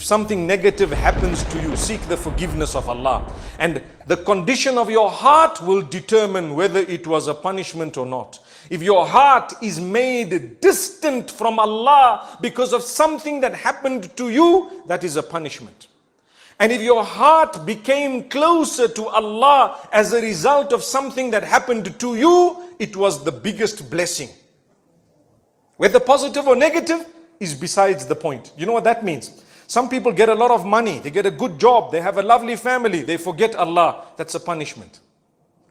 something negative happens to you, seek the forgiveness of Allah. And the condition of your heart will determine whether it was a punishment or not. If your heart is made distant from Allah because of something that happened to you, that is a punishment. And if your heart became closer to Allah as a result of something that happened to you, it was the biggest blessing. Whether positive or negative is besides the point. You know what that means? Some people get a lot of money, they get a good job, they have a lovely family, they forget Allah. That's a punishment.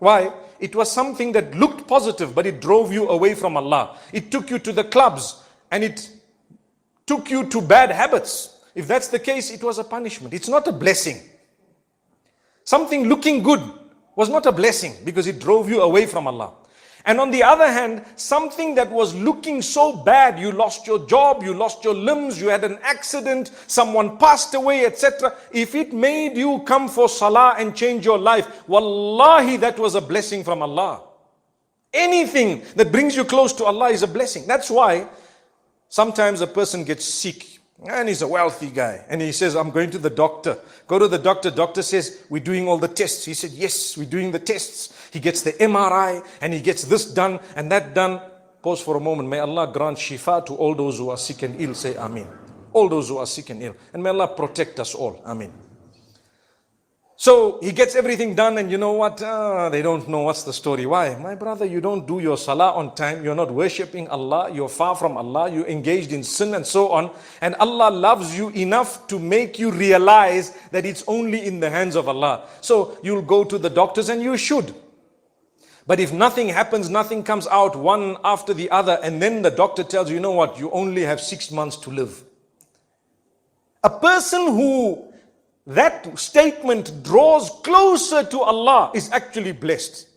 Why? It was something that looked positive, but it drove you away from Allah. It took you to the clubs and it took you to bad habits. If that's the case, it was a punishment. It's not a blessing. Something looking good was not a blessing because it drove you away from Allah. And on the other hand, something that was looking so bad, you lost your job, you lost your limbs, you had an accident, someone passed away, etc. If it made you come for salah and change your life, wallahi, that was a blessing from Allah. Anything that brings you close to Allah is a blessing. That's why sometimes a person gets sick and he's a wealthy guy and he says, I'm going to the doctor. Go to the doctor. Doctor says, we're doing all the tests. He said, yes, we're doing the tests. He gets the MRI and he gets this done and that done. Pause for a moment. May Allah grant shifa to all those who are sick and ill. Say Ameen. All those who are sick and ill. And may Allah protect us all. Ameen. So he gets everything done and you know what? They don't know what's the story. Why? My brother, you don't do your salah on time. You're not worshipping Allah. You're far from Allah. You're engaged in sin and so on. And Allah loves you enough to make you realize that it's only in the hands of Allah. So you'll go to the doctors and you should. But if nothing happens, nothing comes out one after the other, and then the doctor tells you, you know what? You only have 6 months to live. A person who that statement draws closer to Allah is actually blessed.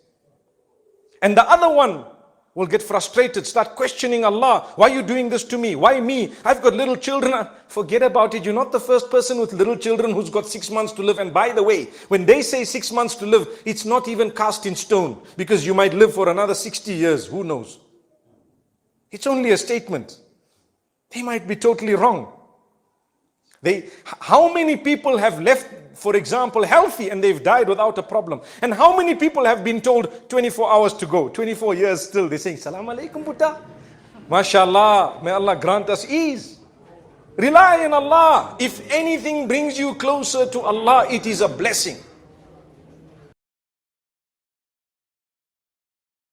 And the other one will get frustrated, start questioning Allah. Why are you doing this to me? Why me? I've got little children. Forget about it. You're not the first person with little children who's got 6 months to live. And by the way, when they say 6 months to live, it's not even cast in stone, because you might live for another 60 years. Who knows? It's only a statement. They might be totally wrong. How many people have left, for example, healthy and they've died without a problem? And how many people have been told 24 hours to go, 24 years still? They say, Salam alaikum Buddha. MashaAllah, may Allah grant us ease. Rely on Allah. If anything brings you closer to Allah, it is a blessing.